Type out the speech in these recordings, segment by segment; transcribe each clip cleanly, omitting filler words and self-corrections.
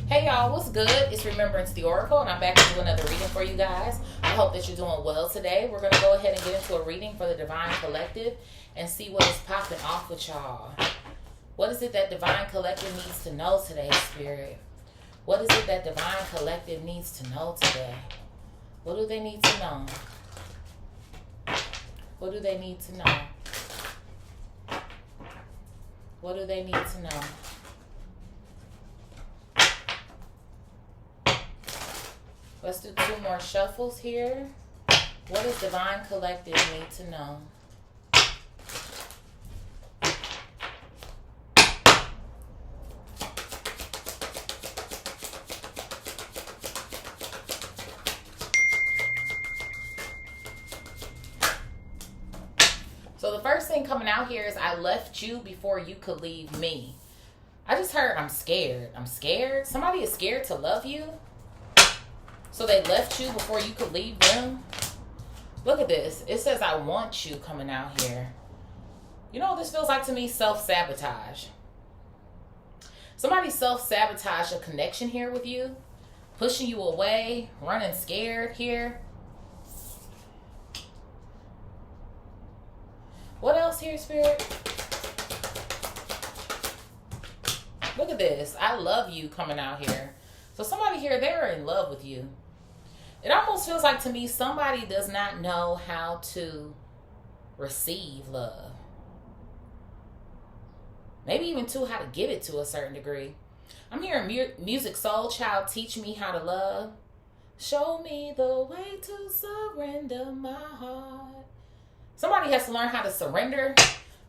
Hey y'all, what's good? It's Remembrance the Oracle, and I'm back to do another reading for you guys. I hope that you're doing well today. We're going to go ahead and get into a reading for the Divine Collective and see what is popping off with y'all. What is it that Divine Collective needs to know today, Spirit? What is it that Divine Collective needs to know today? What do they need to know? What do they need to know? What do they need to know? Let's do 2 more shuffles here. What does Divine Collective need to know? So the first thing coming out here is I left you before you could leave me. I just heard I'm scared. I'm scared. Somebody is scared to love you. So they left you before you could leave them. Look at this. It says I want you coming out here. You know what this feels like to me? Self-sabotage. Somebody self-sabotaged a connection here with you. Pushing you away. Running scared here. What else here, Spirit? Look at this. I love you coming out here. So somebody here, they're in love with you. It almost feels like to me somebody does not know how to receive love. Maybe even too how to give it to a certain degree. I'm hearing music, soul child, teach me how to love. Show me the way to surrender my heart. Somebody has to learn how to surrender,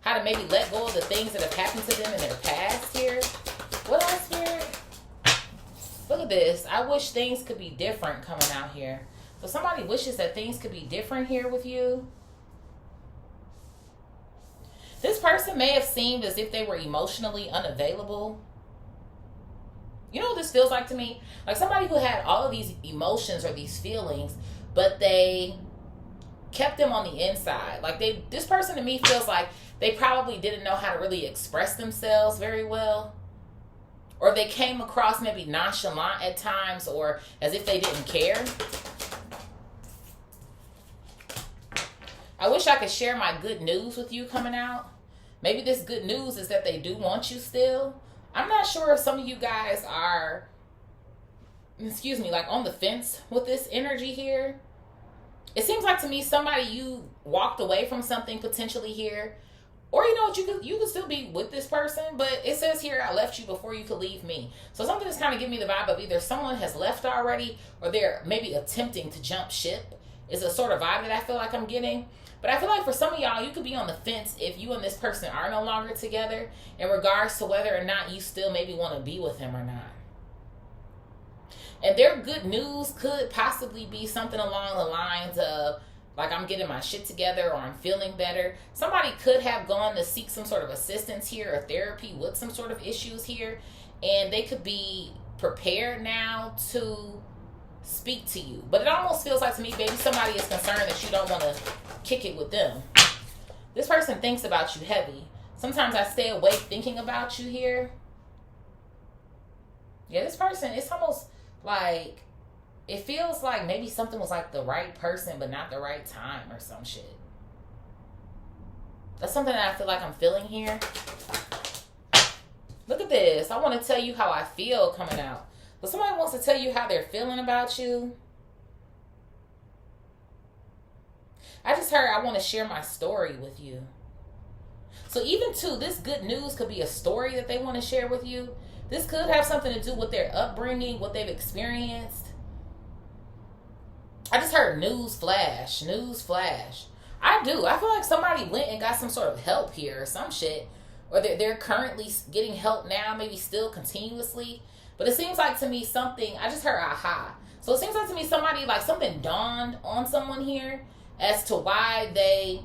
how to maybe let go of the things that have happened to them in their past here. What else, Spirit? Look at this. I wish things could be different coming out here. So somebody wishes that things could be different here with you. This person may have seemed as if they were emotionally unavailable. You know what this feels like to me? Like somebody who had all of these emotions or these feelings, but they kept them on the inside. Like this person to me feels like they probably didn't know how to really express themselves very well. Or they came across maybe nonchalant at times, or as if they didn't care. I wish I could share my good news with you coming out. Maybe this good news is that they do want you still. I'm not sure if some of you guys are, like on the fence with this energy here. It seems like to me somebody you walked away from something potentially here. Or you know what, you could still be with this person, but it says here, I left you before you could leave me. So something that's kind of giving me the vibe of either someone has left already, or they're maybe attempting to jump ship. Is a sort of vibe that I feel like I'm getting. But I feel like for some of y'all, you could be on the fence if you and this person are no longer together in regards to whether or not you still maybe want to be with him or not. And their good news could possibly be something along the lines of, like, I'm getting my shit together, or I'm feeling better. Somebody could have gone to seek some sort of assistance here or therapy with some sort of issues here. And they could be prepared now to speak to you. But it almost feels like to me, maybe somebody is concerned that you don't want to kick it with them. This person thinks about you heavy. Sometimes I stay awake thinking about you here. Yeah, this person, it's almost like, it feels like maybe something was like the right person, but not the right time or some shit. That's something that I feel like I'm feeling here. Look at this. I want to tell you how I feel coming out. But somebody wants to tell you how they're feeling about you. I just heard I want to share my story with you. So even too, this good news could be a story that they want to share with you. This could have something to do with their upbringing, what they've experienced. I just heard news flash. I do. I feel like somebody went and got some sort of help here or some shit. Or they're currently getting help now, maybe still continuously. But it seems like to me something, I just heard aha. So it seems like to me somebody, like something dawned on someone here as to why they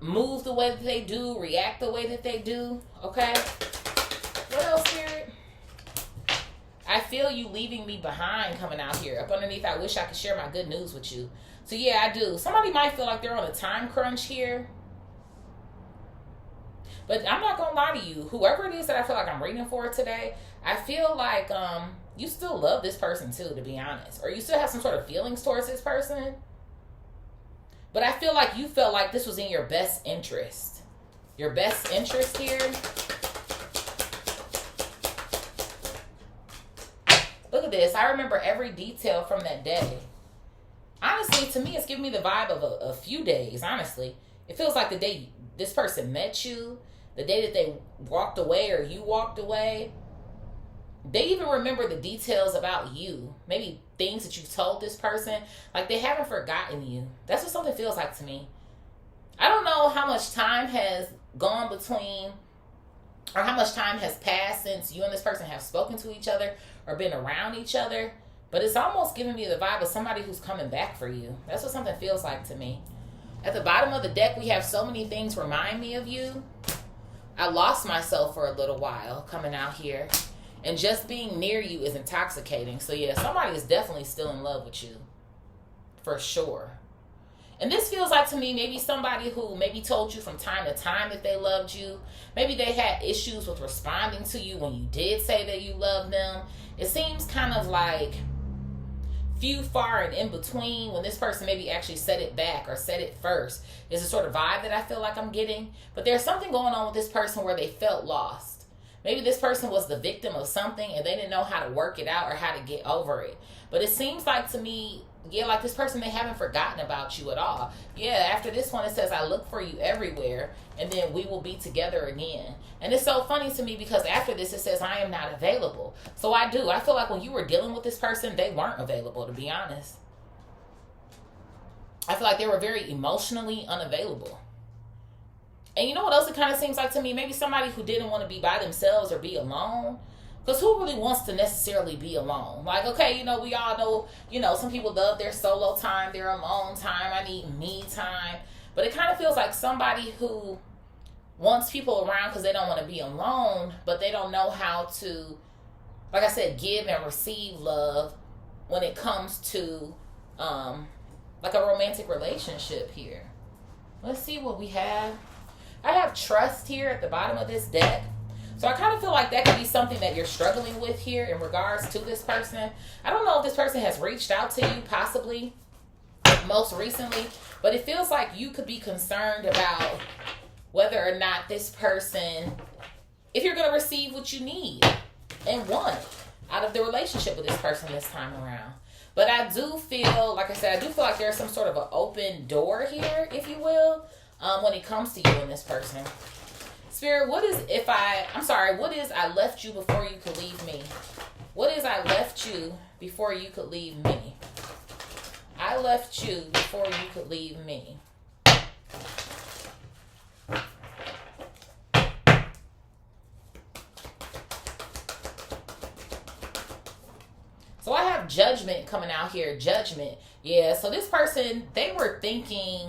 move the way that they do, react the way that they do. Okay? What else, Spirit? I feel you leaving me behind coming out here. Up underneath, I wish I could share my good news with you. So yeah, I do. Somebody might feel like they're on a time crunch here. But I'm not going to lie to you. Whoever it is that I feel like I'm reading for today, I feel like you still love this person too, to be honest. Or you still have some sort of feelings towards this person. But I feel like you felt like this was in your best interest. Your best interest here. Look at this. I remember every detail from that day. Honestly, to me, it's giving me the vibe of a few days, honestly. It feels like the day this person met you, the day that they walked away or you walked away. They even remember the details about you. Maybe things that you told this person. Like, they haven't forgotten you. That's what something feels like to me. I don't know how much time has gone between, or how much time has passed since you and this person have spoken to each other or been around each other. But it's almost giving me the vibe of somebody who's coming back for you. That's what something feels like to me. At the bottom of the deck, we have so many things remind me of you. I lost myself for a little while coming out here. And just being near you is intoxicating. So yeah, somebody is definitely still in love with you. For sure. And this feels like to me maybe somebody who maybe told you from time to time that they loved you. Maybe they had issues with responding to you when you did say that you loved them. It seems kind of like few, far, and in between when this person maybe actually said it back or said it first. Is the sort of vibe that I feel like I'm getting. But there's something going on with this person where they felt lost. Maybe this person was the victim of something and they didn't know how to work it out or how to get over it. But it seems like to me, yeah, like this person, they haven't forgotten about you at all. Yeah, after this one, it says, I look for you everywhere, and then we will be together again. And it's so funny to me because after this, it says, I am not available. So I feel like when you were dealing with this person, they weren't available, to be honest. I feel like they were very emotionally unavailable. And you know what else it kind of seems like to me? Maybe somebody who didn't want to be by themselves or be alone. Because who really wants to necessarily be alone? Like, okay, we all know, some people love their solo time, their alone time. I need me time. But it kind of feels like somebody who wants people around because they don't want to be alone, but they don't know how to, like I said, give and receive love when it comes to like a romantic relationship here. Let's see what we have. I have trust here at the bottom of this deck. So I kind of feel like that could be something that you're struggling with here in regards to this person. I don't know if this person has reached out to you, possibly, most recently. But it feels like you could be concerned about whether or not this person, if you're going to receive what you need and want out of the relationship with this person this time around. But I do feel, like I said, like there's some sort of an open door here, if you will, when it comes to you and this person. Spirit, what is I left you before you could leave me? What is I left you before you could leave me? I left you before you could leave me. So I have judgment coming out here. Judgment. Yeah, so this person, they were thinking,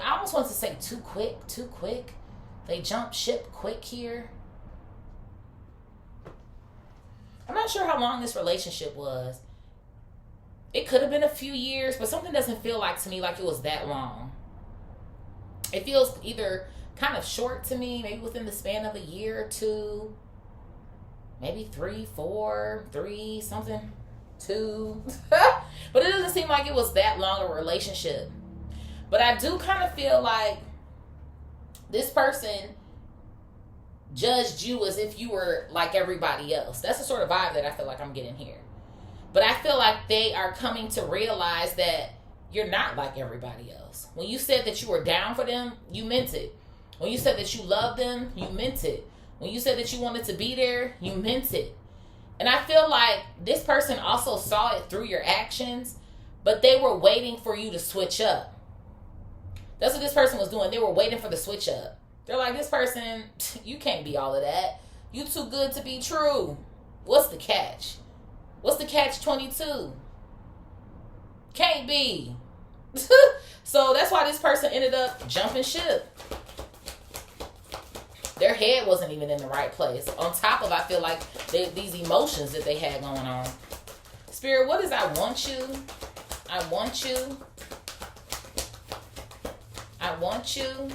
I almost want to say too quick. They jumped ship quick here. I'm not sure how long this relationship was. It could have been a few years, but something doesn't feel like to me like it was that long. It feels either kind of short to me, maybe within the span of a year or two. Maybe 3, 4, 3, something, 2. But it doesn't seem like it was that long a relationship. But I do kind of feel like this person judged you as if you were like everybody else. That's the sort of vibe that I feel like I'm getting here. But I feel like they are coming to realize that you're not like everybody else. When you said that you were down for them, you meant it. When you said that you loved them, you meant it. When you said that you wanted to be there, you meant it. And I feel like this person also saw it through your actions, but they were waiting for you to switch up. That's what this person was doing. They were waiting for the switch up. They're like, this person, you can't be all of that. You too good to be true. What's the catch? What's the catch 22? Can't be. So that's why this person ended up jumping ship. Their head wasn't even in the right place. On top of, I feel like, these emotions that they had going on. Spirit, what is I want you? I want you. I want you.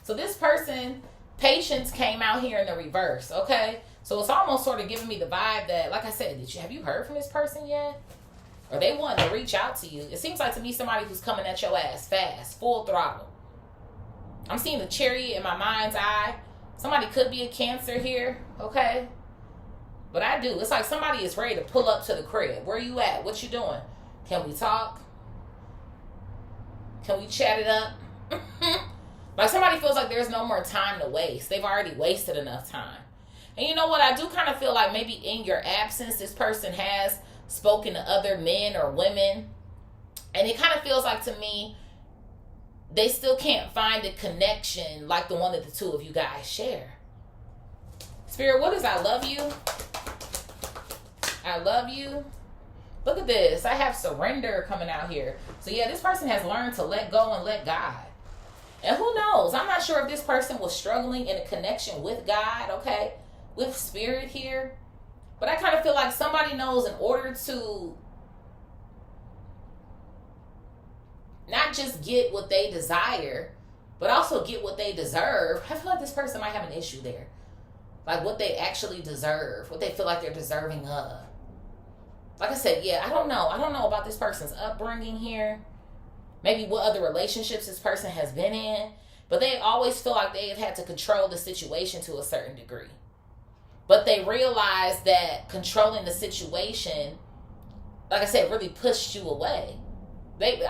So this person, patience came out here in the reverse, okay? So it's almost sort of giving me the vibe that, like I said, have you heard from this person yet? Or they want to reach out to you. It seems like to me somebody who's coming at your ass fast, full throttle. I'm seeing the chariot in my mind's eye. Somebody could be a Cancer here, okay? But I do. It's like somebody is ready to pull up to the crib. Where you at? What you doing? Can we talk? Can we chat it up? Like somebody feels like there's no more time to waste. They've already wasted enough time. And you know what? I do kind of feel like maybe in your absence, this person has spoken to other men or women. And it kind of feels like to me, they still can't find a connection like the one that the two of you guys share. Spirit, what is I love you? I love you. Look at this. I have surrender coming out here. So yeah, this person has learned to let go and let God. And who knows? I'm not sure if this person was struggling in a connection with God, okay? With spirit here. But I kind of feel like somebody knows in order to not just get what they desire, but also get what they deserve. I feel like this person might have an issue there. Like what they actually deserve, what they feel like they're deserving of. Like I said, yeah, I don't know. I don't know about this person's upbringing here. Maybe what other relationships this person has been in. But they always feel like they have had to control the situation to a certain degree. But they realize that controlling the situation, like I said, really pushed you away.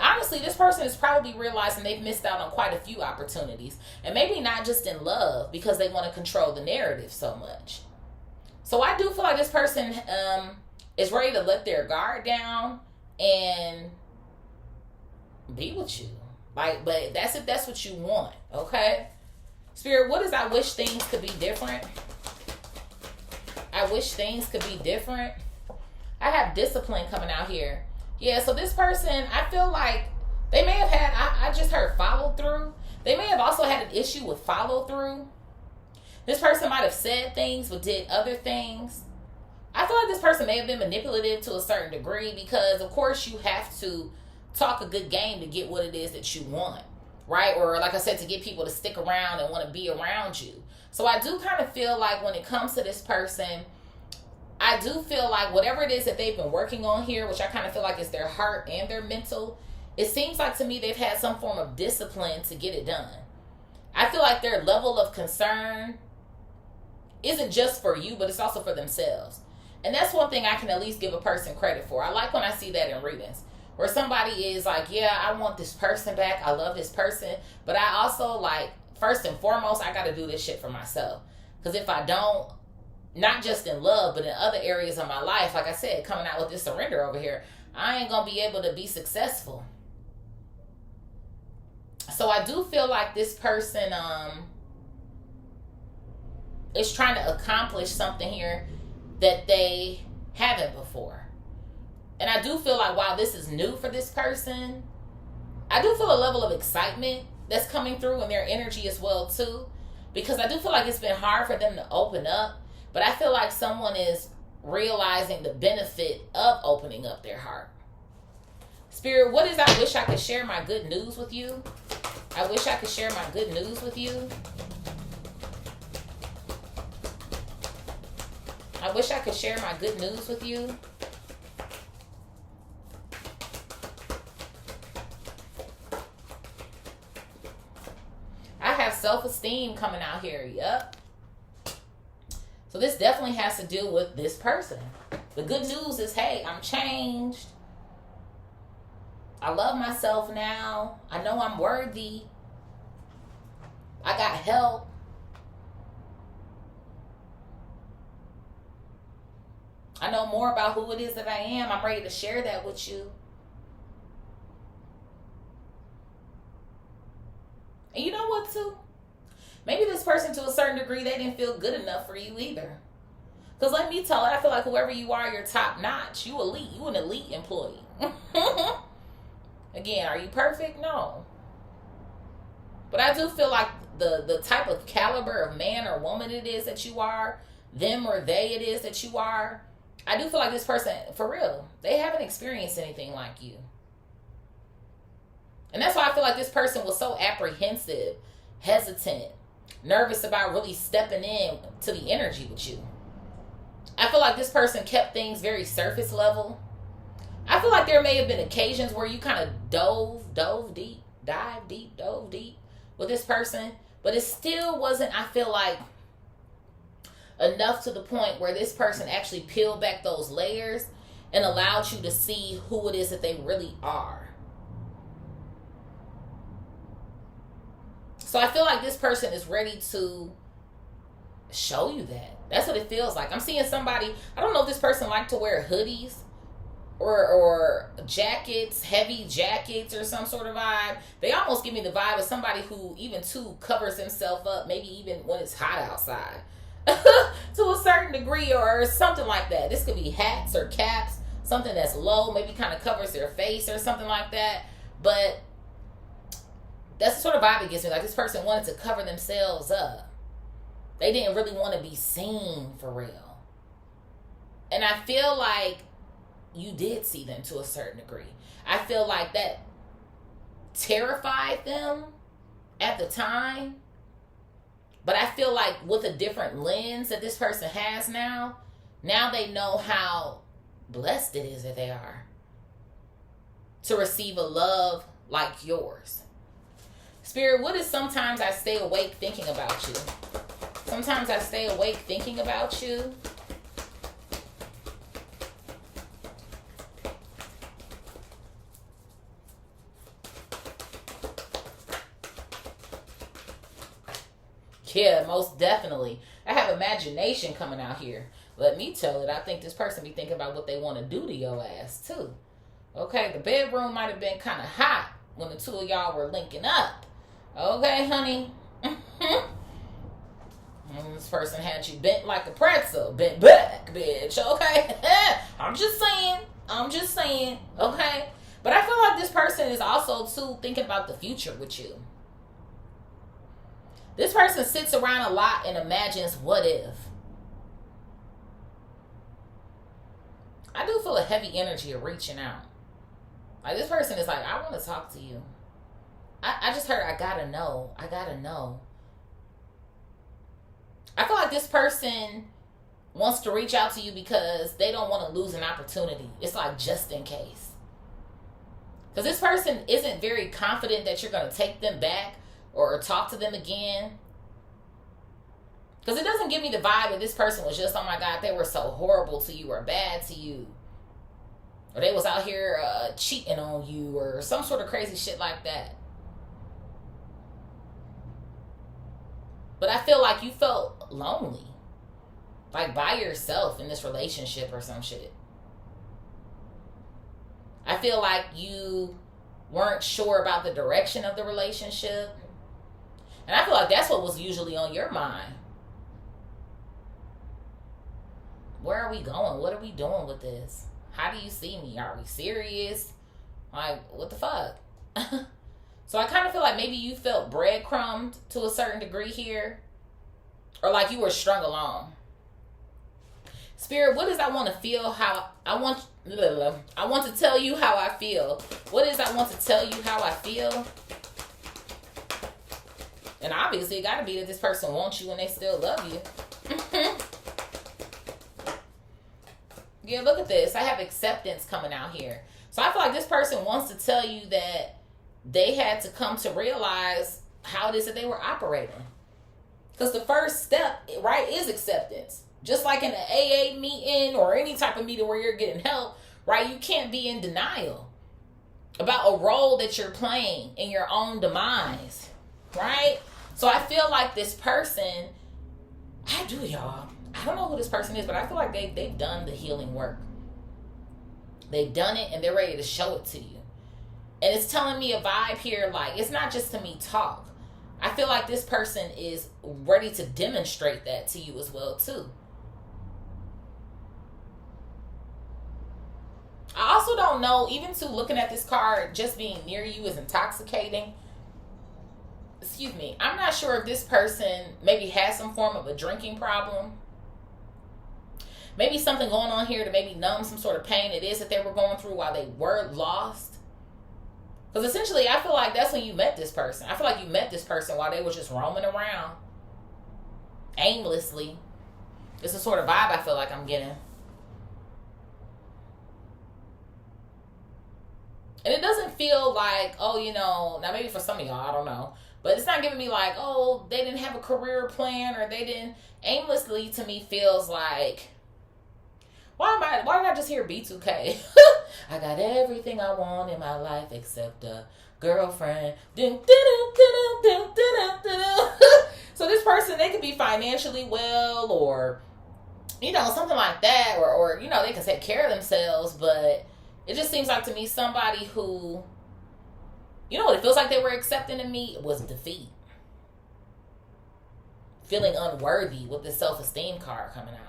Honestly, this person is probably realizing they've missed out on quite a few opportunities. And maybe not just in love, because they want to control the narrative so much. So I do feel like this person is ready to let their guard down and be with you. Like, but that's if that's what you want, okay? Spirit, what is I wish things could be different? I wish things could be different. I have discipline coming out here. Yeah, so this person, I feel like they may have had, I just heard follow through. They may have also had an issue with follow through. This person might have said things but did other things. I feel like this person may have been manipulative to a certain degree because, of course, you have to talk a good game to get what it is that you want, right? Or, like I said, to get people to stick around and want to be around you. So I do kind of feel like when it comes to this person, I do feel like whatever it is that they've been working on here, which I kind of feel like is their heart and their mental, it seems like to me they've had some form of discipline to get it done. I feel like their level of concern isn't just for you, but it's also for themselves. And that's one thing I can at least give a person credit for. I like when I see that in readings, where somebody is like, yeah, I want this person back. I love this person. But I also, like, first and foremost, I got to do this shit for myself. Because if I don't, not just in love, but in other areas of my life, like I said, coming out with this surrender over here, I ain't going to be able to be successful. So I do feel like this person is trying to accomplish something here that they haven't before. And I do feel like while this is new for this person, I do feel a level of excitement that's coming through in their energy as well too. Because I do feel like it's been hard for them to open up. But I feel like someone is realizing the benefit of opening up their heart. Spirit, what is I wish I could share my good news with you? I wish I could share my good news with you. I wish I could share my good news with you. I have self-esteem coming out here. Yup. So this definitely has to do with this person. The good news is, hey, I'm changed. I love myself now. I know I'm worthy. I got help. I know more about who it is that I am. I'm ready to share that with you. And you know what, too? Maybe this person, to a certain degree, they didn't feel good enough for you either. Because let me tell you, I feel like whoever you are, you're top notch. You elite. You an elite employee. Again, are you perfect? No. But I do feel like the type of caliber of man or woman it is that you are, them or they it is that you are, I do feel like this person, for real, they haven't experienced anything like you. And that's why I feel like this person was so apprehensive, hesitant, nervous about really stepping in to the energy with you. feel like this person kept things very surface level. I feel like there may have been occasions where you kind of dove deep with this person, but it still wasn't, I feel like, enough to the point where this person actually peeled back those layers and allowed you to see who it is that they really are. So I feel like this person is ready to show you that. That's what it feels like. I'm seeing somebody, I don't know if this person liked to wear hoodies or jackets, heavy jackets or some sort of vibe. They almost give me the vibe of somebody who even too covers himself up, maybe even when it's hot outside. To a certain degree or something like that. This could be hats or caps, something that's low, maybe kind of covers their face or something like that. But that's the sort of vibe it gives me. Like this person wanted to cover themselves up. They didn't really want to be seen for real. And I feel like you did see them to a certain degree. I feel like that terrified them at the time. But I feel like with a different lens that this person has now they know how blessed it is that they are to receive a love like yours. Spirit, what is sometimes I stay awake thinking about you? Sometimes I stay awake thinking about you. Yeah, most definitely. I have imagination coming out here. Let me tell it. I think this person be thinking about what they want to do to your ass too. Okay, the bedroom might have been kind of hot when the two of y'all were linking up. Okay, honey. And this person had you bent like a pretzel. Bent back, bitch. Okay? I'm just saying. Okay? But I feel like this person is also too thinking about the future with you. This person sits around a lot and imagines what if. I do feel a heavy energy of reaching out. Like this person is like, I want to talk to you. I just heard I gotta know. I feel like this person wants to reach out to you because they don't want to lose an opportunity. It's like just in case. Because this person isn't very confident that you're going to take them back or talk to them again. Because it doesn't give me the vibe that this person was just, oh my God, they were so horrible to you or bad to you. Or they was out here cheating on you or some sort of crazy shit like that. But I feel like you felt lonely. Like by yourself in this relationship or some shit. I feel like you weren't sure about the direction of the relationship. And I feel like that's what was usually on your mind. Where are we going? What are we doing with this? How do you see me? Are we serious? Like, what the fuck? So I kind of feel like maybe you felt breadcrumbed to a certain degree here. Or like you were strung along. Spirit, what is I want to feel how... I want to tell you how I feel. What is I want to tell you how I feel? And obviously it got to be that this person wants you and they still love you. Yeah, look at this. I have acceptance coming out here. So I feel like this person wants to tell you that they had to come to realize how it is that they were operating. Because the first step, right, is acceptance. Just like in an AA meeting or any type of meeting where you're getting help, right, you can't be in denial about a role that you're playing in your own demise, right? So I feel like this person, I do, y'all. I don't know who this person is, but I feel like they've done the healing work. They've done it and they're ready to show it to you. And it's telling me a vibe here, like, it's not just to me talk. I feel like this person is ready to demonstrate that to you as well, too. I also don't know, even to looking at this card, just being near you is intoxicating. Excuse me. I'm not sure if this person maybe has some form of a drinking problem. Maybe something going on here to maybe numb some sort of pain it is that they were going through while they were lost. Because essentially, I feel like that's when you met this person. I feel like you met this person while they were just roaming around aimlessly. It's the sort of vibe I feel like I'm getting. And it doesn't feel like, oh, now maybe for some of y'all, I don't know. But it's not giving me like, oh, they didn't have a career plan or they didn't. Aimlessly to me feels like, why did I just hear B2K? I got everything I want in my life except a girlfriend. So this person, they could be financially well or, something like that. Or they can take care of themselves. But it just seems like to me somebody who, what it feels like they were accepting in me was defeat. Feeling unworthy with the self-esteem card coming out.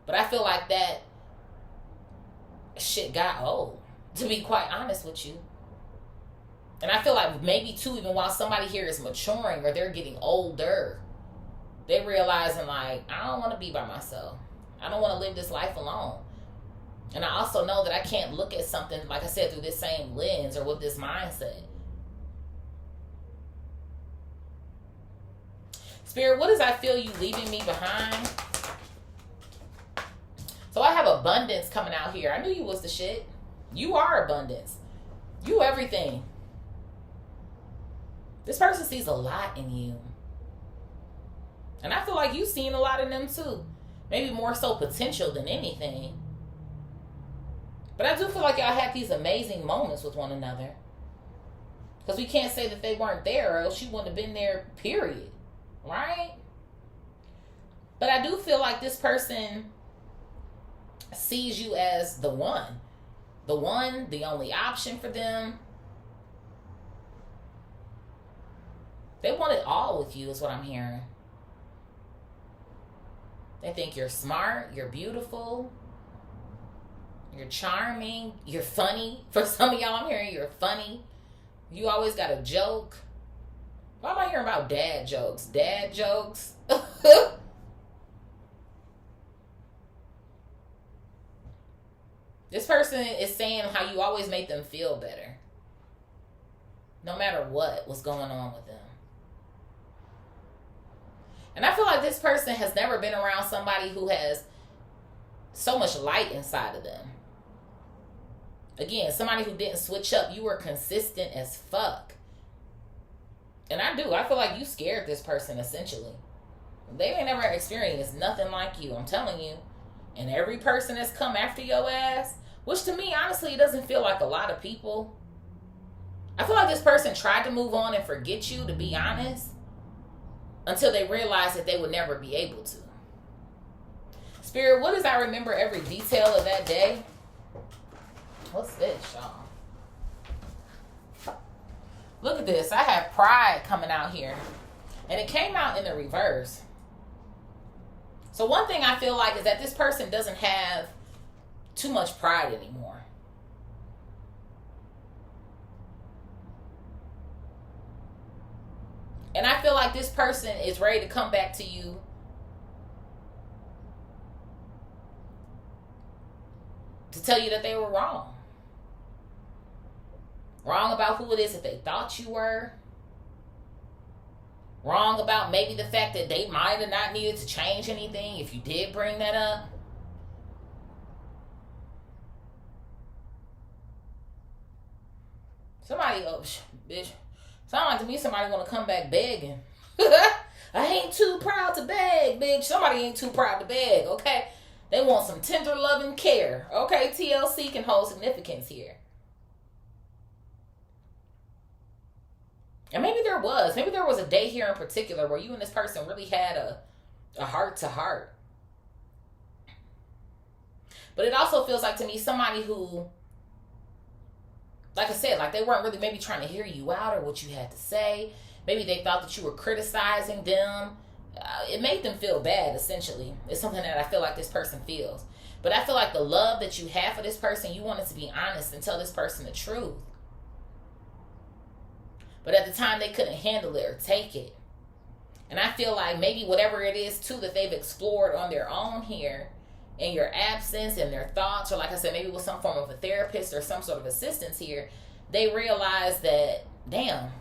But I feel like that shit got old, to be quite honest with you. And I feel like maybe too, even while somebody here is maturing or they're getting older, they realizing like, I don't want to be by myself. I don't want to live this life alone. And I also know that I can't look at something, like I said, through this same lens or with this mindset. Spirit, what does I feel you leaving me behind? So I have abundance coming out here. I knew you was the shit. You are abundance. You everything. This person sees a lot in you. And I feel like you've seen a lot in them too. Maybe more so potential than anything. But I do feel like y'all had these amazing moments with one another. Because we can't say that they weren't there or else you wouldn't have been there, period. Right? But I do feel like this person sees you as the one. The one, the only option for them. They want it all with you is what I'm hearing. They think you're smart, you're beautiful, you're charming, you're funny. For some of y'all, I'm hearing you're funny. You always got a joke. Why am I hearing about dad jokes? Dad jokes? This person is saying how you always make them feel better. No matter what's going on with them. And I feel like this person has never been around somebody who has so much light inside of them. Again, somebody who didn't switch up. You were consistent as fuck. And I feel like you scared this person essentially. They ain't never experienced nothing like you, I'm telling you. And every person that's come after your ass, which to me, honestly, it doesn't feel like a lot of people. I feel like this person tried to move on and forget you, to be honest, until they realized that they would never be able to. Spirit, what does I remember every detail of that day? What's this, y'all? Look at this. I have pride coming out here. And it came out in the reverse. So one thing I feel like is that this person doesn't have too much pride anymore. And I feel like this person is ready to come back to you to tell you that they were wrong. Wrong about who it is that they thought you were. Wrong about maybe the fact that they might have not needed to change anything if you did bring that up. Somebody, bitch. Sound like to me somebody want to come back begging. I ain't too proud to beg, bitch. Somebody ain't too proud to beg, okay? They want some tender loving care, okay? TLC can hold significance here. And maybe there was a day here in particular where you and this person really had a heart to heart. But it also feels like to me somebody who, like I said, like they weren't really maybe trying to hear you out or what you had to say. Maybe they thought that you were criticizing them. It made them feel bad, essentially. It's something that I feel like this person feels. But I feel like the love that you have for this person, you wanted to be honest and tell this person the truth. But at the time, they couldn't handle it or take it. And I feel like maybe whatever it is, too, that they've explored on their own here, in your absence and their thoughts, or like I said, maybe with some form of a therapist or some sort of assistance here, they realize that, damn,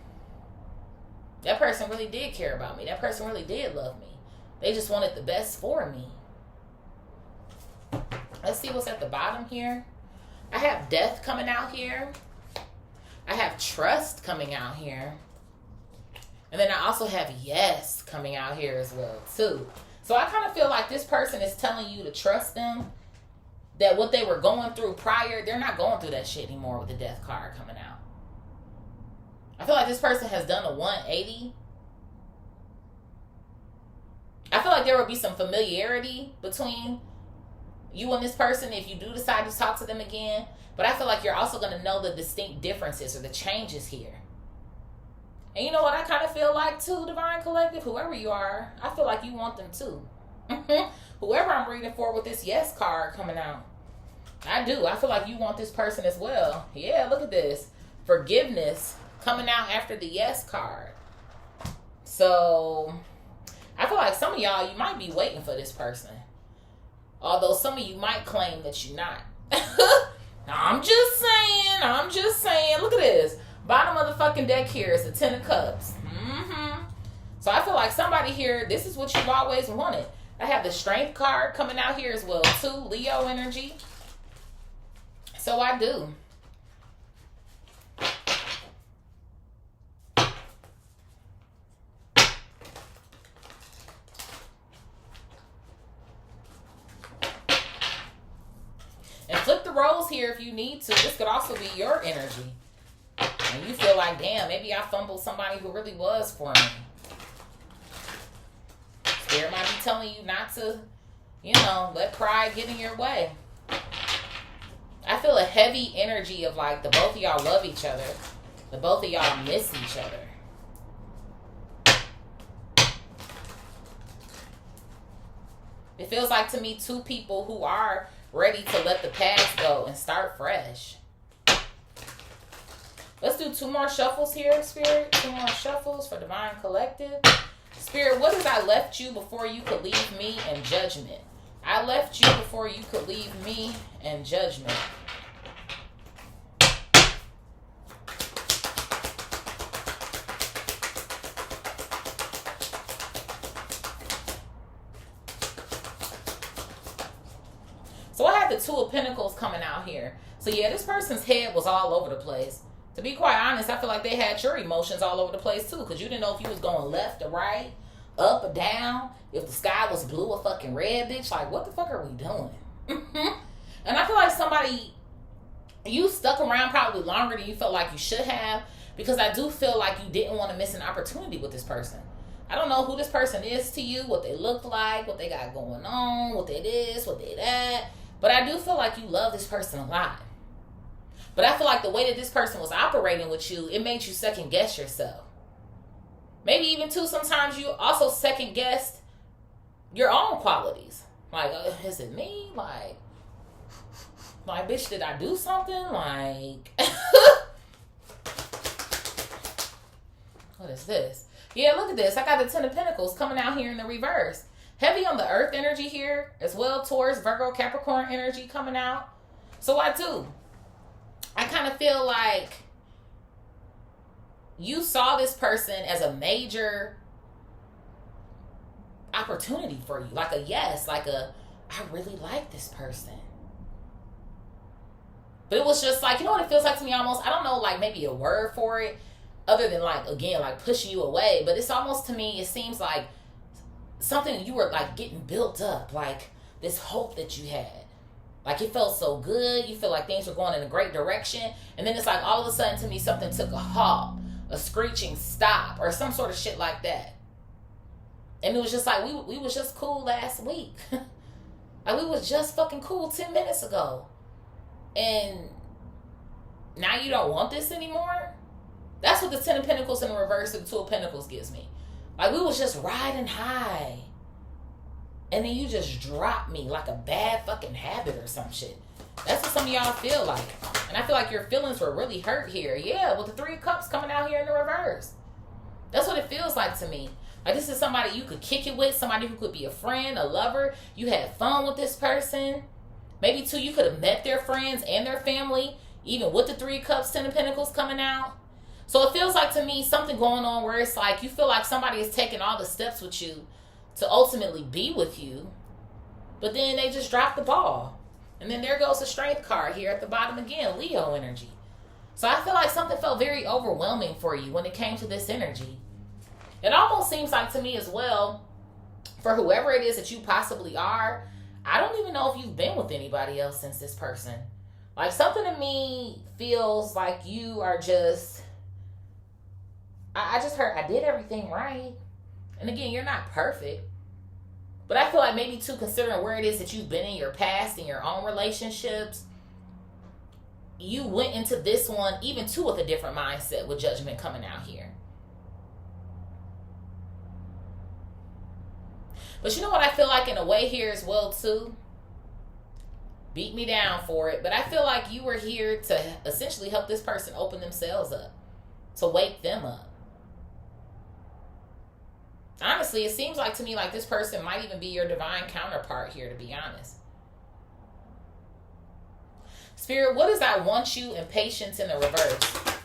that person really did care about me. That person really did love me. They just wanted the best for me. Let's see what's at the bottom here. I have death coming out here. I have trust coming out here. And then I also have yes coming out here as well, too. So I kind of feel like this person is telling you to trust them. That what they were going through prior, they're not going through that shit anymore with the death card coming out. I feel like this person has done a 180. I feel like there will be some familiarity between you and this person if you do decide to talk to them again. But I feel like you're also going to know the distinct differences or the changes here. And you know what I kind of feel like too, Divine Collective? Whoever you are, I feel like you want them too. Whoever I'm reading for with this yes card coming out. I do. I feel like you want this person as well. Yeah, look at this. Forgiveness coming out after the yes card. So, I feel like some of y'all, you might be waiting for this person. Although some of you might claim that you're not. I'm just saying. Look at this. Bottom of the fucking deck here is the Ten of Cups. So I feel like somebody here, this is what you've always wanted. I have the Strength card coming out here as well, too. Leo energy. So I do. And flip the roles here if you need to. This could also be your energy. And you feel like, damn, maybe I fumbled somebody who really was for me. Spirit might be telling you not to, let pride get in your way. I feel a heavy energy of like the both of y'all love each other. The both of y'all miss each other. It feels like to me two people who are ready to let the past go and start fresh. Let's do 2 more shuffles here, Spirit. 2 more shuffles for Divine Collective. Spirit, what is I left you before you could leave me in judgment? I left you before you could leave me in judgment. So I had the 2 of Pentacles coming out here. So yeah, this person's head was all over the place. To be quite honest, I feel like they had your emotions all over the place too. Because you didn't know if you was going left or right, up or down. If the sky was blue or fucking red, bitch. Like, what the fuck are we doing? And I feel like somebody, you stuck around probably longer than you felt like you should have. Because I do feel like you didn't want to miss an opportunity with this person. I don't know who this person is to you, what they look like, what they got going on, what they this, what they that. But I do feel like you love this person a lot. But I feel like the way that this person was operating with you, it made you second guess yourself. Maybe even too, sometimes you also second guessed your own qualities. Like, is it me? Like, bitch, did I do something? Like, what is this? Yeah, look at this. I got the 10 of Pentacles coming out here in the reverse. Heavy on the earth energy here as well. Taurus, Virgo, Capricorn energy coming out. So I do. I kind of feel like you saw this person as a major opportunity for you. Like a yes, like a, I really like this person. But it was just like, you know what it feels like to me almost? I don't know, like maybe a word for it other than like, again, like pushing you away. But it's almost to me, it seems like something you were like getting built up. Like this hope that you had. Like it felt so good. You feel like things were going in a great direction. And then it's like all of a sudden to me something took a halt. A screeching stop. Or some sort of shit like that. And it was just like we was just cool last week. Like we was just fucking cool 10 minutes ago. And now you don't want this anymore? That's what the 10 of Pentacles in the reverse of the 2 of Pentacles gives me. Like we was just riding high. And then you just dropped me like a bad fucking habit or some shit. That's what some of y'all feel like. And I feel like your feelings were really hurt here. Yeah, with the 3 of Cups coming out here in the reverse. That's what it feels like to me. Like this is somebody you could kick it with. Somebody who could be a friend, a lover. You had fun with this person. Maybe too, you could have met their friends and their family. Even with the 3 of Cups, 10 of Pentacles coming out. So it feels like to me something going on where it's like you feel like somebody is taking all the steps with you to ultimately be with you, but then they just drop the ball. And then there goes the Strength card here at the bottom again, Leo energy. So I feel like something felt very overwhelming for you when it came to this energy. It almost seems like to me as well, for whoever it is that you possibly are, I don't even know if you've been with anybody else since this person. Like, something to me feels like you are just, I just heard I did everything right. And again, you're not perfect. But I feel like maybe too, considering where it is that you've been in your past, in your own relationships, you went into this one even too with a different mindset with Judgment coming out here. But you know what I feel like in a way here as well too? Beat me down for it. But I feel like you were here to essentially help this person open themselves up. To wake them up. Honestly, it seems like to me like this person might even be your divine counterpart here, to be honest. Spirit, what is I want you and patience in the reverse?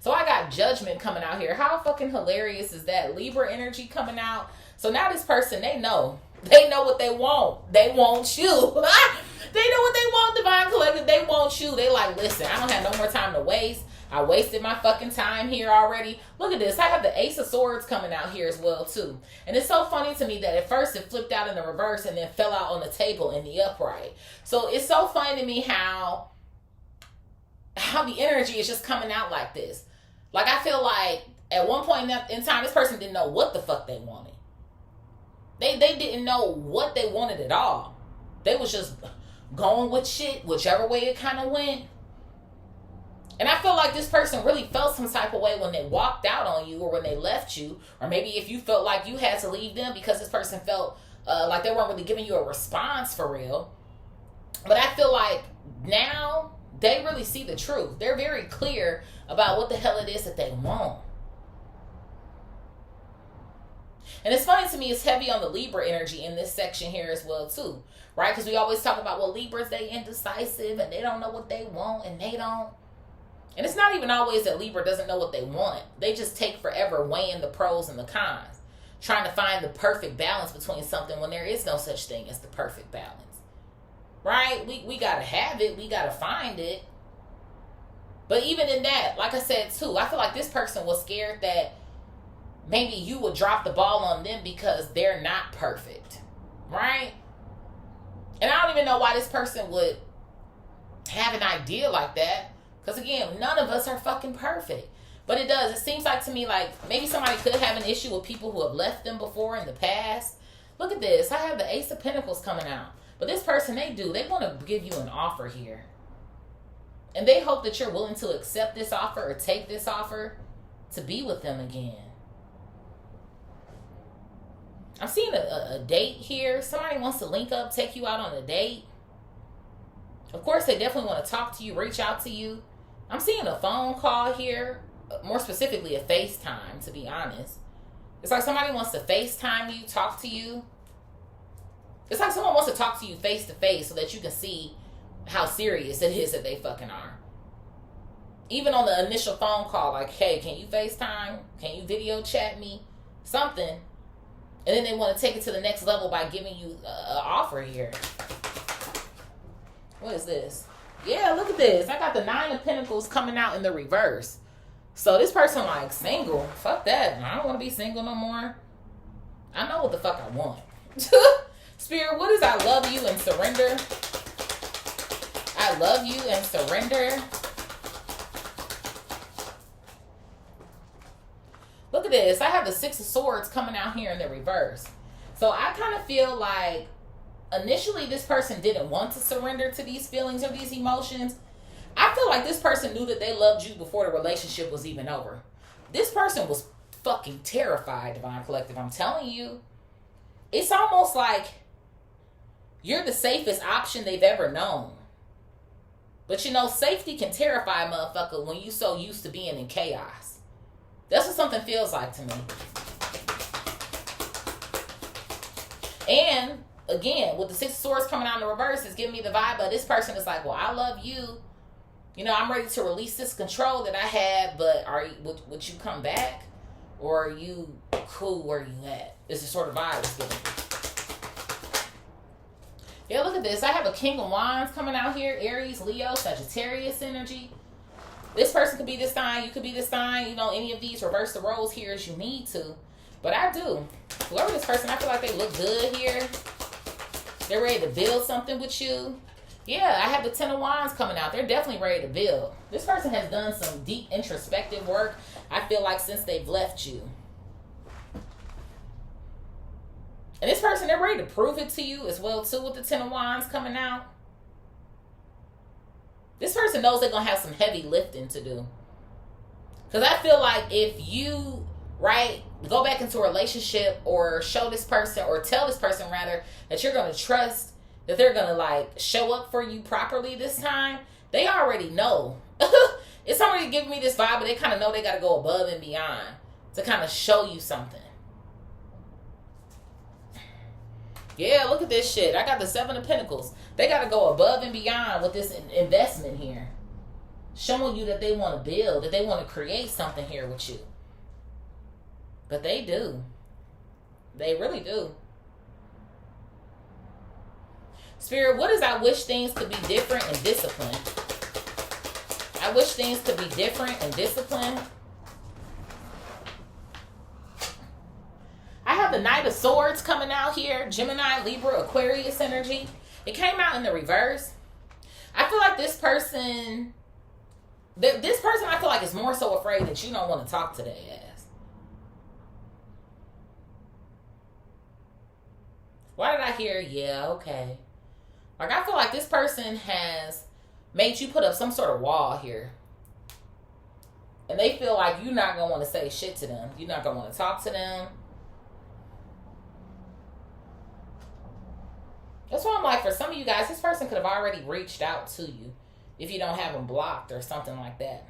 So I got Judgment coming out here. How fucking hilarious is that? Libra energy coming out. So now this person, they know. They know what they want. They want you. They know what they want, Divine Collective. They want you. They like, listen, I don't have no more time to waste. I wasted my fucking time here already. Look at this. I have the Ace of Swords coming out here as well too. And it's so funny to me that at first it flipped out in the reverse and then fell out on the table in the upright. So it's so funny to me how the energy is just coming out like this. Like, I feel like at one point in time, this person didn't know what the fuck they wanted. They didn't know what they wanted at all. They was just going with shit, whichever way it kind of went. And I feel like this person really felt some type of way when they walked out on you or when they left you. Or maybe if you felt like you had to leave them because this person felt like they weren't really giving you a response for real. But I feel like now they really see the truth. They're very clear about what the hell it is that they want. And it's funny to me, it's heavy on the Libra energy in this section here as well too. Right? Because we always talk about, well, Libras, they indecisive and they don't know what they want and they don't. And it's not even always that Libra doesn't know what they want. They just take forever weighing the pros and the cons. Trying to find the perfect balance between something when there is no such thing as the perfect balance. Right? We got to have it. We got to find it. But even in that, like I said too, I feel like this person was scared that maybe you would drop the ball on them because they're not perfect. Right? And I don't even know why this person would have an idea like that. Because again, none of us are fucking perfect. But it does. It seems like to me like maybe somebody could have an issue with people who have left them before in the past. Look at this. I have the Ace of Pentacles coming out. But this person, they want to give you an offer here. And they hope that you're willing to accept this offer or take this offer to be with them again. I'm seeing a date here. Somebody wants to link up, take you out on a date. Of course, they definitely want to talk to you, reach out to you. I'm seeing a phone call here, more specifically a FaceTime, to be honest. It's like somebody wants to FaceTime you, talk to you. It's like someone wants to talk to you face to face so that you can see how serious it is that they fucking are. Even on the initial phone call, like, hey, can you FaceTime? Can you video chat me? Something. And then they want to take it to the next level by giving you an offer here. What is this? Yeah, look at this. I got the 9 of Pentacles coming out in the reverse. So this person like single. Fuck that. I don't want to be single no more. I know what the fuck I want. Spirit, what is I love you and surrender? I love you and surrender. Look at this. I have the 6 of Swords coming out here in the reverse. So I kind of feel like initially this person didn't want to surrender to these feelings or these emotions. I feel like this person knew that they loved you before the relationship was even over. This person was fucking terrified, Divine Collective. I'm telling you. It's almost like you're the safest option they've ever known. But you know, safety can terrify a motherfucker when you so used to being in chaos. That's what something feels like to me. And again, with the 6 of Swords coming out in the reverse, it's giving me the vibe of this person is like, well, I love you. You know, I'm ready to release this control that I had, but would you come back? Or are you cool where you at? It's the sort of vibe it's giving me. look at this. I have a King of Wands coming out here. Aries, Leo, Sagittarius energy. This person could be this sign. You could be this sign. You know, any of these. Reverse the roles here as you need to. But I do. Whoever this person, I feel like they look good here. They're ready to build something with you. Yeah, I have the Ten of Wands coming out. They're definitely ready to build. This person has done some deep introspective work, I feel like, since they've left you. And this person, they're ready to prove it to you as well, too, with the Ten of Wands coming out. This person knows they're going to have some heavy lifting to do. Because I feel like if you, right, go back into a relationship or show this person or tell this person, rather, that you're going to trust, that they're going to, like, show up for you properly this time, they already know. It's somebody giving me this vibe, but they kind of know they got to go above and beyond to kind of show you something. Yeah, look at this shit. I got the Seven of Pentacles. They got to go above and beyond with this investment here. Showing you that they want to build, that they want to create something here with you. But they do. They really do. Spirit, what is I wish things could be different and disciplined? I wish things could be different and disciplined. I have the Knight of Swords coming out here. Gemini, Libra, Aquarius energy. It came out in the reverse. I feel like this person I feel like is more so afraid that you don't want to talk to their ass. Why did I hear, yeah, okay. Like, I feel like this person has made you put up some sort of wall here. And they feel like you're not going to want to say shit to them. You're not going to want to talk to them. That's why I'm like, for some of you guys, this person could have already reached out to you if you don't have them blocked or something like that.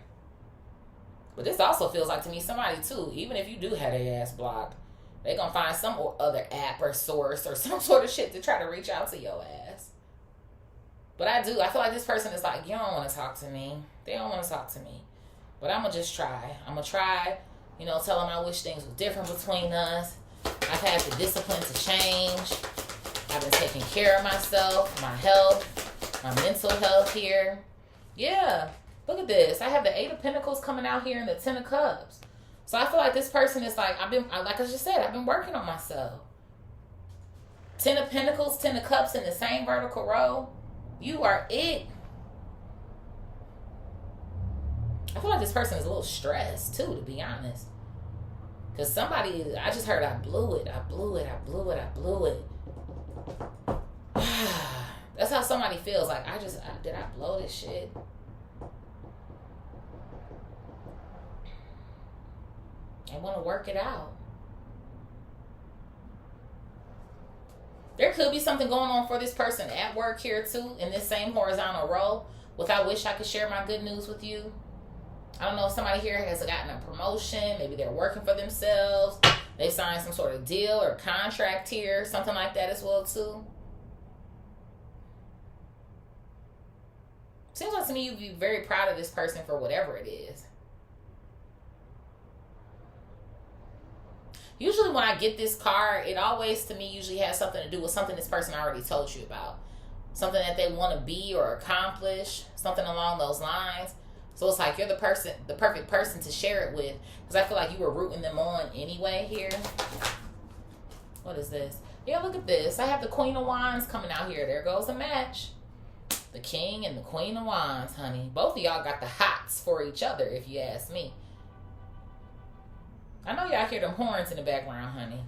But this also feels like to me somebody too, even if you do have their ass blocked, they're going to find some other app or source or some sort of shit to try to reach out to your ass. But I feel like this person is like, you don't want to talk to me. They don't want to talk to me. But I'm going to just try. I'm going to try, you know, tell them I wish things were different between us. I've had the discipline to change. I've been taking care of myself, my health, my mental health here. Yeah, look at this. I have the Eight of Pentacles coming out here and the Ten of Cups. So I feel like this person is like, like I just said, I've been working on myself. Ten of Pentacles, Ten of Cups in the same vertical row. You are it. I feel like this person is a little stressed too, to be honest. Because somebody, I just heard I blew it. That's how somebody feels. Like, did I blow this shit? I want to work it out. There could be something going on for this person at work here too, in this same horizontal row, with I wish I could share my good news with you. I don't know if somebody here has gotten a promotion. Maybe they're working for themselves. They signed some sort of deal or contract here, something like that as well too. Seems like to me you'd be very proud of this person for whatever it is. Usually when I get this card, it always to me usually has something to do with something this person already told you about. Something that they want to be or accomplish, something along those lines. So it's like you're the perfect person to share it with, because I feel like you were rooting them on anyway here. What is this? Yeah, look at this. I have the Queen of Wands coming out here. There goes a match. The King and the Queen of Wands, honey. Both of y'all got the hots for each other, if you ask me. I know y'all hear them horns in the background, honey.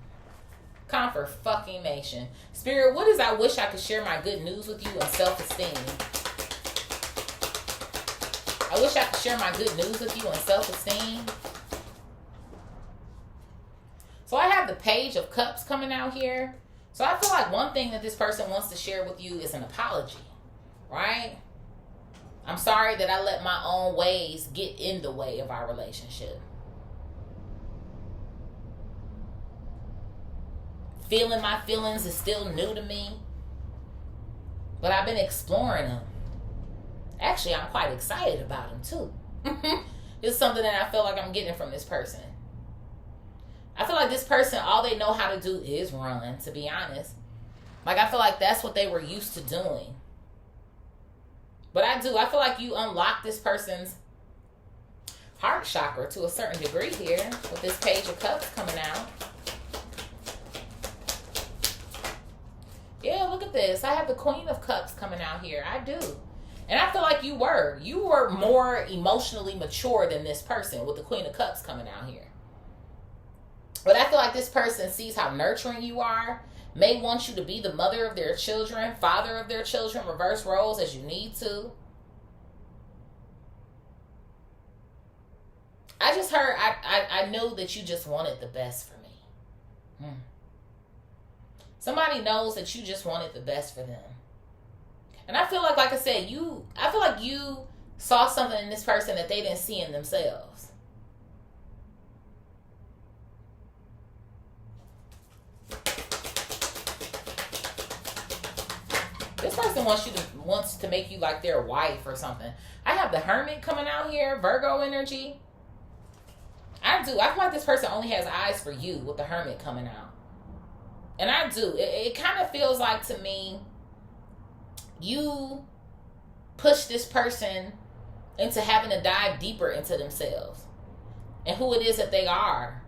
Comfort fucking nation. Spirit, what is I wish I could share my good news with you and self-esteem? I wish I could share my good news with you and self-esteem. So I have the Page of Cups coming out here. So I feel like one thing that this person wants to share with you is an apology. Right? I'm sorry that I let my own ways get in the way of our relationship. Feeling my feelings is still new to me, but I've been exploring them. Actually, I'm quite excited about them too. It's something that I feel like I'm getting from this person. I feel like this person, all they know how to do is run, to be honest. Like, I feel like that's what they were used to doing. But I feel like you unlock this person's heart chakra to a certain degree here with this Page of Cups coming out. Yeah, look at this. I have the Queen of Cups coming out here. I do. And I feel like you were more emotionally mature than this person with the Queen of Cups coming out here. But I feel like this person sees how nurturing you are, may want you to be the mother of their children, father of their children, reverse roles as you need to. I just heard, I know that you just wanted the best for me. Somebody knows that you just wanted the best for them. And I feel like I said, I feel like you saw something in this person that they didn't see in themselves. This person wants to make you like their wife or something. I have the Hermit coming out here, Virgo energy. I feel like this person only has eyes for you with the Hermit coming out. And I do. It kind of feels like to me, you push this person into having to dive deeper into themselves and who it is that they are.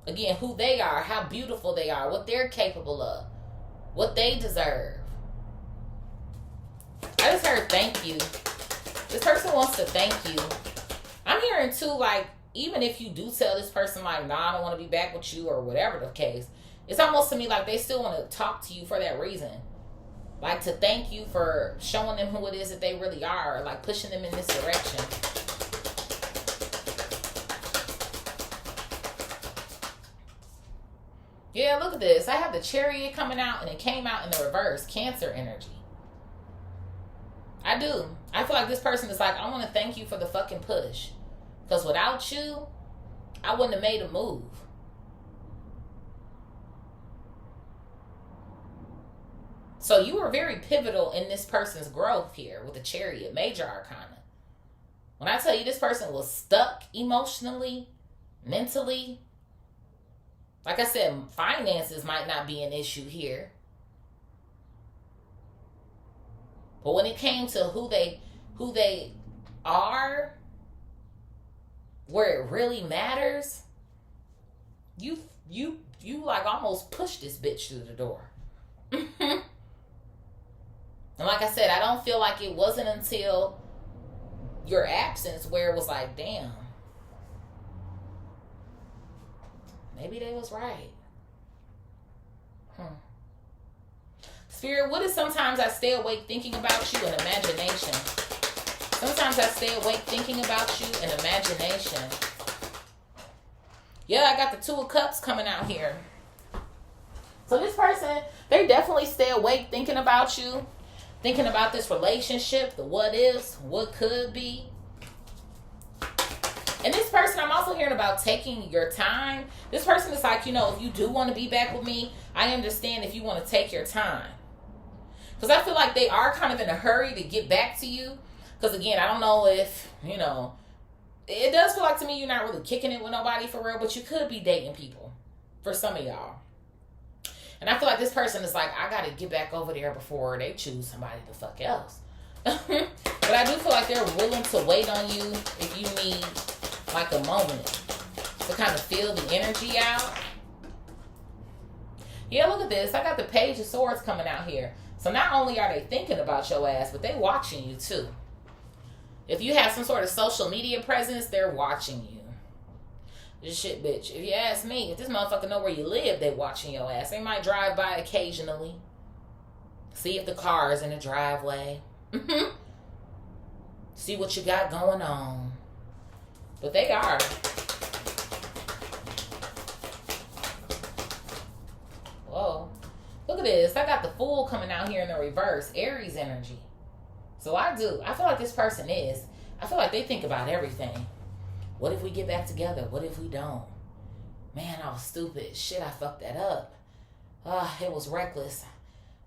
Again, who they are, how beautiful they are, what they're capable of, what they deserve. I just heard thank you. This person wants to thank you. I'm hearing too, like, even if you do tell this person, like, nah, I don't want to be back with you or whatever the case, it's almost to me like they still want to talk to you for that reason. Like, to thank you for showing them who it is that they really are, or like pushing them in this direction. Yeah, look at this. I have the Chariot coming out, and it came out in the reverse. Cancer energy. I do. I feel like this person is like, I want to thank you for the fucking push. Because without you, I wouldn't have made a move. So you were very pivotal in this person's growth here with the Chariot, Major Arcana. When I tell you this person was stuck emotionally, mentally, like I said, finances might not be an issue here. But when it came to who they are, where it really matters, you like almost pushed this bitch through the door. And like I said, I don't feel like it wasn't until your absence where it was like, damn, maybe they was right. Spirit, what is sometimes I stay awake thinking about you in imagination? Sometimes I stay awake thinking about you in imagination. Yeah, I got the Two of Cups coming out here. So this person, they definitely stay awake thinking about you. Thinking about this relationship, the what ifs, what could be. And this person, I'm also hearing about taking your time. This person is like, if you do want to be back with me, I understand if you want to take your time. Because I feel like they are kind of in a hurry to get back to you. Because again, I don't know if, it does feel like to me you're not really kicking it with nobody for real, but you could be dating people for some of y'all. And I feel like this person is like, I got to get back over there before they choose somebody the fuck else. But I do feel like they're willing to wait on you if you need like a moment to kind of feel the energy out. Yeah, look at this. I got the Page of Swords coming out here. So not only are they thinking about your ass, but they watching you too. If you have some sort of social media presence, they're watching you. This shit, bitch. If you ask me, if this motherfucker know where you live, they watching your ass. They might drive by occasionally. See if the car is in the driveway. See what you got going on. But they are. Whoa. Look at this. I got the Fool coming out here in the reverse. Aries energy. So I feel like this person is. I feel like they think about everything. What if we get back together? What if we don't? Man, I was stupid. Shit, I fucked that up. It was reckless.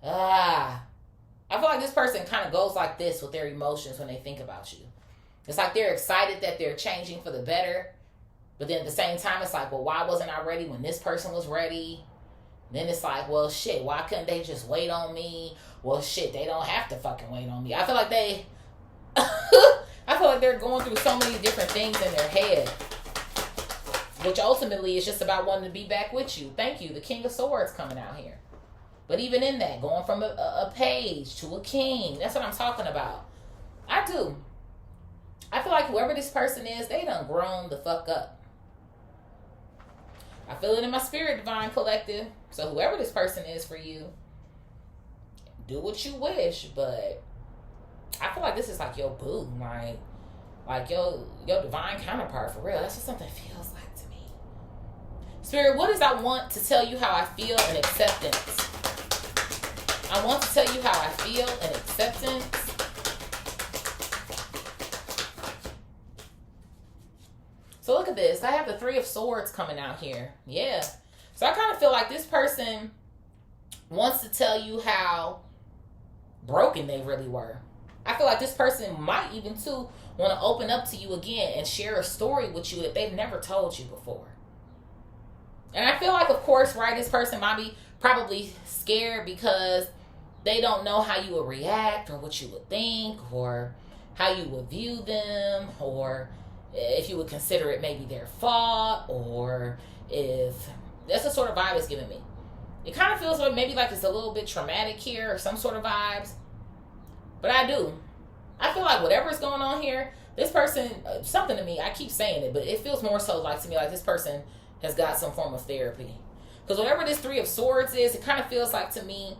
I feel like this person kind of goes like this with their emotions when they think about you. It's like they're excited that they're changing for the better. But then at the same time, it's like, well, why wasn't I ready when this person was ready? Then it's like, well, shit, why couldn't they just wait on me? Well, shit, they don't have to fucking wait on me. I feel like I feel like they're going through so many different things in their head, which ultimately is just about wanting to be back with you. Thank you. The King of Swords coming out here. But even in that, going from a page to a king, that's what I'm talking about. I do. I feel like whoever this person is, they done grown the fuck up. I feel it in my spirit, Divine Collective. So whoever this person is for you, do what you wish. But I feel like this is like your boo. Like your divine counterpart, for real. That's what something feels like to me. Spirit, what does I want to tell you how I feel in acceptance? I want to tell you how I feel in acceptance. So look at this. I have the Three of Swords coming out here. Yeah. So I kind of feel like this person wants to tell you how broken they really were. I feel like this person might even too want to open up to you again and share a story with you that they've never told you before. And I feel like, of course, right, this person might be probably scared because they don't know how you would react or what you would think or how you would view them, or if you would consider it maybe their fault, or if that's the sort of vibe it's giving me. It kind of feels like maybe like it's a little bit traumatic here or some sort of vibes. But I feel like whatever's going on here, this person, something to me, I keep saying it, but it feels more so like to me like this person has got some form of therapy. Because whatever this Three of Swords is, it kind of feels like to me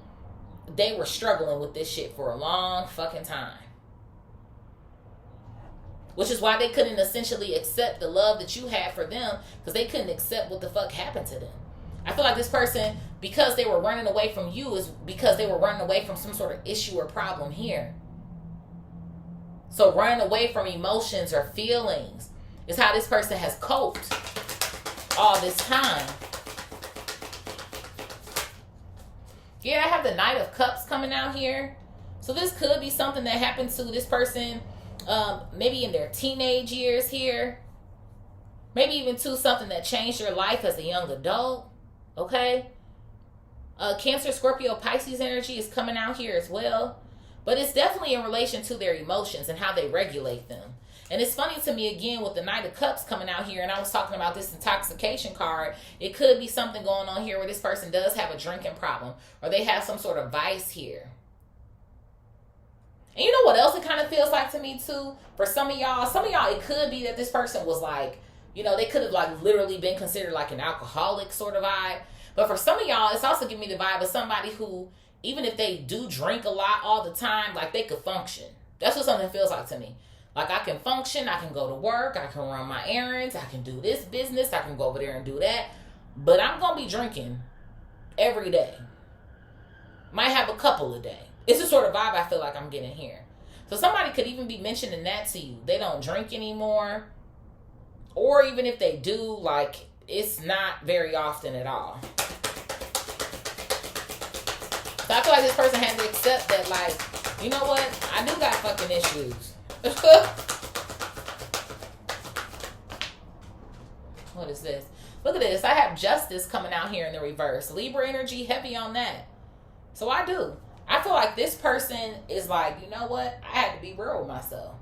they were struggling with this shit for a long fucking time. Which is why they couldn't essentially accept the love that you had for them, because they couldn't accept what the fuck happened to them. I feel like this person, because they were running away from you, is because they were running away from some sort of issue or problem here. So running away from emotions or feelings is how this person has coped all this time. Yeah, I have the Knight of Cups coming out here. So this could be something that happened to this person maybe in their teenage years here. Maybe even to something that changed your life as a young adult. Okay? Cancer, Scorpio, Pisces energy is coming out here as well. But it's definitely in relation to their emotions and how they regulate them. And it's funny to me, again, with the Knight of Cups coming out here, and I was talking about this intoxication card, it could be something going on here where this person does have a drinking problem, or they have some sort of vice here. And you know what else it kind of feels like to me, too? For some of y'all, it could be that this person was like, you know, they could have like literally been considered like an alcoholic sort of vibe. But for some of y'all, it's also giving me the vibe of somebody who, even if they do drink a lot all the time, like they could function. That's what something feels like to me. Like I can function, I can go to work, I can run my errands, I can do this business, I can go over there and do that. But I'm going to be drinking every day. Might have a couple a day. It's the sort of vibe I feel like I'm getting here. So somebody could even be mentioning that to you. They don't drink anymore. Or even if they do, like, it's not very often at all. So I feel like this person has to accept that, like, you know what? I do got fucking issues. What is this? Look at this. I have Justice coming out here in the reverse. Libra energy, heavy on that. So I do. I feel like this person is like, you know what? I had to be real with myself.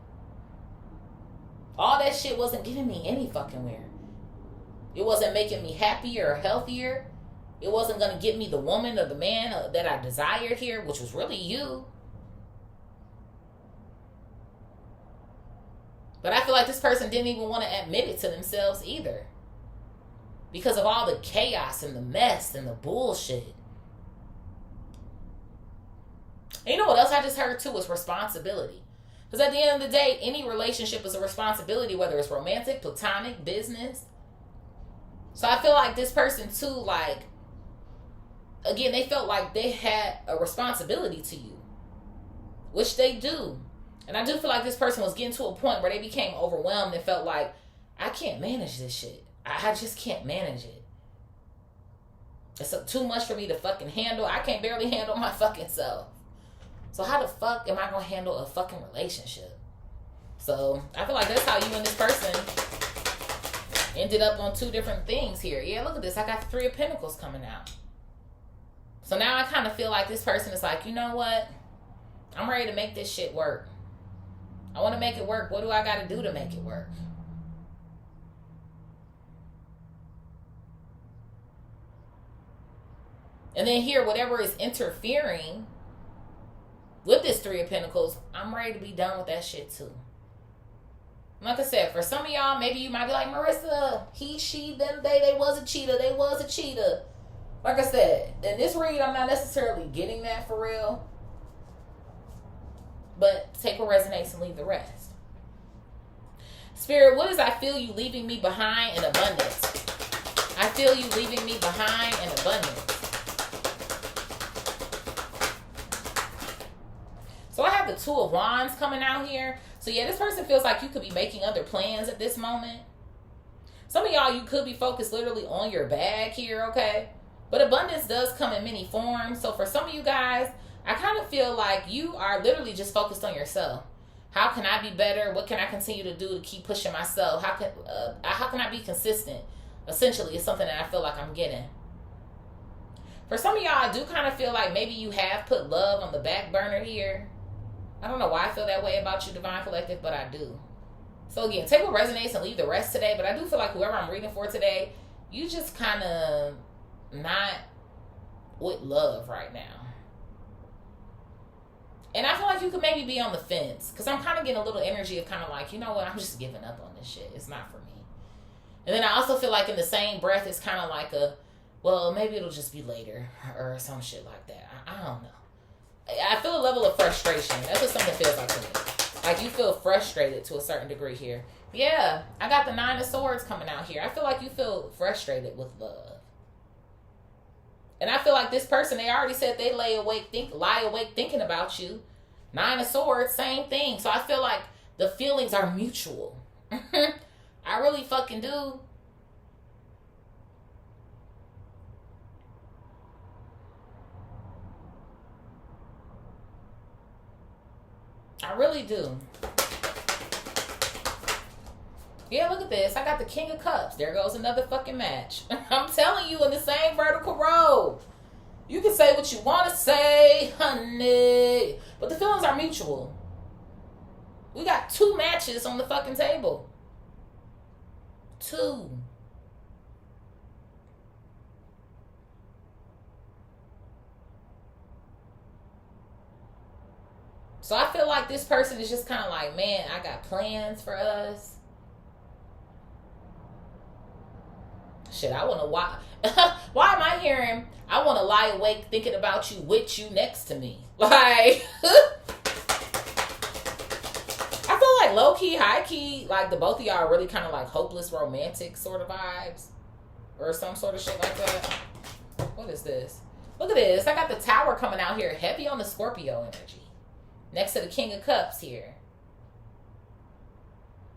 All that shit wasn't getting me any fucking where. It wasn't making me happier or healthier. It wasn't going to get me the woman or the man that I desired here, which was really you. But I feel like this person didn't even want to admit it to themselves either. Because of all the chaos and the mess and the bullshit. And you know what else I just heard too was responsibility. Because at the end of the day, any relationship is a responsibility, whether it's romantic, platonic, business. So I feel like this person too, like, again, they felt like they had a responsibility to you. Which they do. And I do feel like this person was getting to a point where they became overwhelmed and felt like, I can't manage this shit. I just can't manage it. It's too much for me to fucking handle. I can't barely handle my fucking self. So how the fuck am I going to handle a fucking relationship? So I feel like that's how you and this person ended up on two different things here. Yeah, look at this. I got the Three of Pentacles coming out. So now I kind of feel like this person is like, you know what? I'm ready to make this shit work. I want to make it work. What do I got to do to make it work? And then here, whatever is interfering with this Three of Pentacles, I'm ready to be done with that shit too. Like I said, for some of y'all, maybe you might be like, Marissa, he, she, them, they was a cheater. They was a cheater. Like I said, in this read, I'm not necessarily getting that for real. But take what resonates and leave the rest. Spirit, what is I feel you leaving me behind in abundance? I feel you leaving me behind in abundance. So I have the Two of Wands coming out here. So yeah, this person feels like you could be making other plans at this moment. Some of y'all, you could be focused literally on your bag here, okay? But abundance does come in many forms. So for some of you guys, I kind of feel like you are literally just focused on yourself. How can I be better? What can I continue to do to keep pushing myself? How can I be consistent? Essentially, it's something that I feel like I'm getting. For some of y'all, I do kind of feel like maybe you have put love on the back burner here. I don't know why I feel that way about you, Divine Collective, but I do. So again, take what resonates and leave the rest today. But I do feel like whoever I'm reading for today, you just kind of not with love right now. And I feel like you could maybe be on the fence. Because I'm kind of getting a little energy of kind of like, you know what, I'm just giving up on this shit. It's not for me. And then I also feel like in the same breath, it's kind of like a, well, maybe it'll just be later. Or some shit like that. I don't know. I feel a level of frustration. That's what something feels like to me. Like you feel frustrated to a certain degree here. Yeah, I got the Nine of Swords coming out here. I feel like you feel frustrated with love. And I feel like this person, they already said they lie awake thinking about you. Nine of Swords, same thing. So I feel like the feelings are mutual. I really fucking do. I really do. Yeah, look at this. I got the King of Cups. There goes another fucking match. I'm telling you, in the same vertical row. You can say what you want to say, honey. But the feelings are mutual. We got 2 matches on the fucking table. 2. So I feel like this person is just kind of like, man, I got plans for us. Shit, I want to why am I hearing I want to lie awake thinking about you with you next to me? Like, I feel like low key, high key, like the both of y'all are really kind of like hopeless romantic sort of vibes. Or some sort of shit like that. What is this? Look at this. I got the Tower coming out here, heavy on the Scorpio energy. Next to the King of Cups here.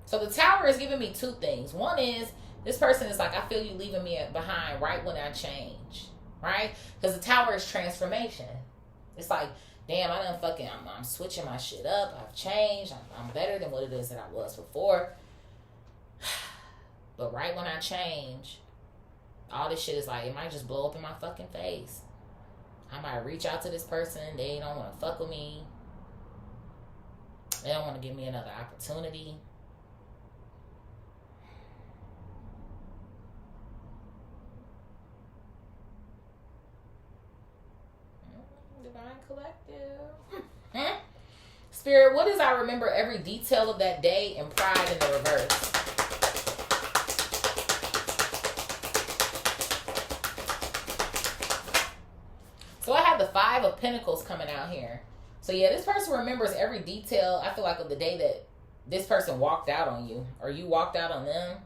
So the Tower is giving me 2 things. One is, this person is like, I feel you leaving me behind right when I change. Right? Because the Tower is transformation. It's like, damn, I done fucking, I'm switching my shit up. I've changed. I'm better than what it is that I was before. But right when I change, all this shit is like, it might just blow up in my fucking face. I might reach out to this person. They don't want to fuck with me. They don't want to give me another opportunity. Divine Collective. Spirit, what is I remember every detail of that day and pride in the reverse? So I have the 5 of Pentacles coming out here. So yeah, this person remembers every detail, I feel like, of the day that this person walked out on you. Or you walked out on them.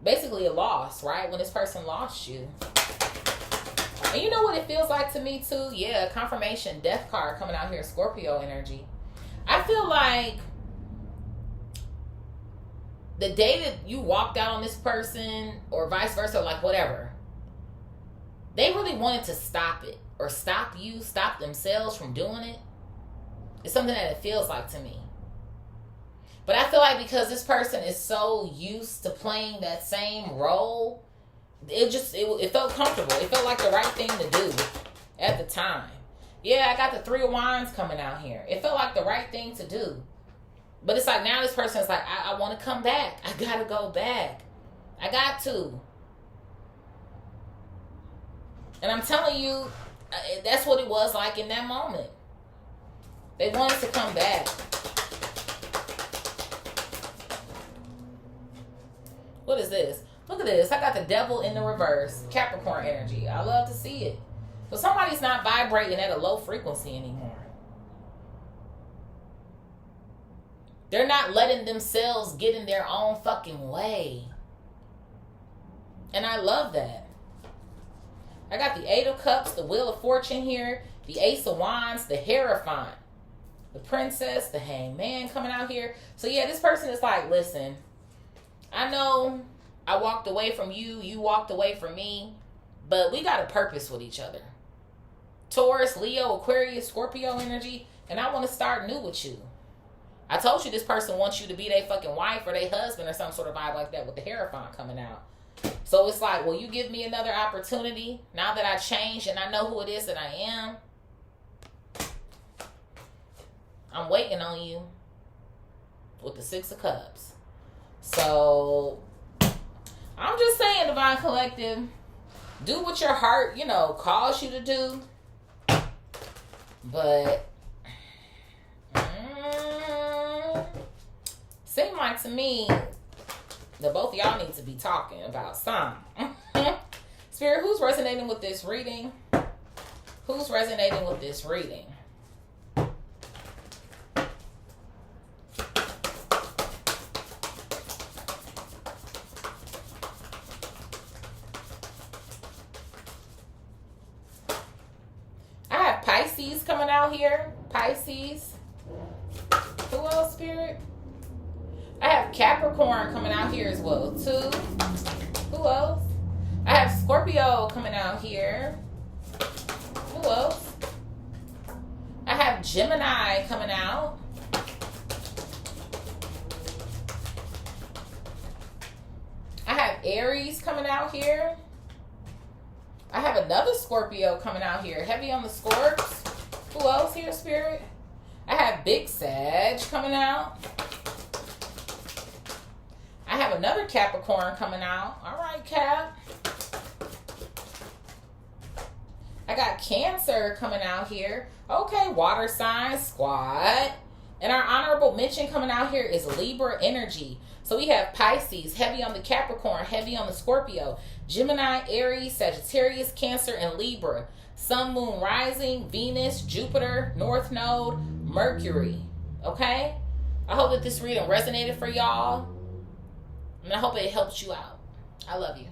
Basically a loss, right? When this person lost you. And you know what it feels like to me too? Yeah, confirmation, death card coming out here, Scorpio energy. I feel like the day that you walked out on this person, or vice versa, like whatever, they really wanted to stop it. Or stop you, stop themselves from doing it. It's something that it feels like to me. But I feel like because this person is so used to playing that same role, it felt comfortable. It felt like the right thing to do at time. Yeah, I got the 3 of Wands coming out here. It felt like the right thing to do. But it's like now this person is like, I want to come back. I got to go back. I got to. And I'm telling you, that's what it was like in that moment. They wanted to come back. What is this? Look at this. I got the devil in the reverse. Capricorn energy. I love to see it. But somebody's not vibrating at a low frequency anymore. They're not letting themselves get in their own fucking way. And I love that. I got the 8 of Cups, the Wheel of Fortune here, the Ace of Wands, the Hierophant, the Princess, the Hangman coming out here. So yeah, this person is like, listen, I know I walked away from you, you walked away from me, but we got a purpose with each other. Taurus, Leo, Aquarius, Scorpio energy, and I want to start new with you. I told you this person wants you to be their fucking wife or their husband or some sort of vibe like that with the Hierophant coming out. So it's like, will you give me another opportunity now that I changed and I know who it is that I am? I'm waiting on you with the 6 of Cups. So I'm just saying, Divine Collective, do what your heart, calls you to do. But seem like to me that both of y'all need to be talking about something. Spirit, who's resonating with this reading? Who's resonating with this reading? I have Pisces coming out here. Pisces. Who else, Spirit? I have Capricorn coming out here as well, too. Who else? I have Scorpio coming out here. Who else? I have Gemini coming out. I have Aries coming out here. I have another Scorpio coming out here. Heavy on the Scorps. Who else here, Spirit? I have Big Sag coming out. I have another Capricorn coming out. All right, Cap. I got Cancer coming out here. Okay, water sign squad. And our honorable mention coming out here is Libra energy. So we have Pisces, heavy on the Capricorn, heavy on the Scorpio, Gemini, Aries, Sagittarius, Cancer, and Libra. Sun, Moon, Rising, Venus, Jupiter, North Node, Mercury. Okay? I hope that this reading resonated for y'all. And I hope it helps you out. I love you.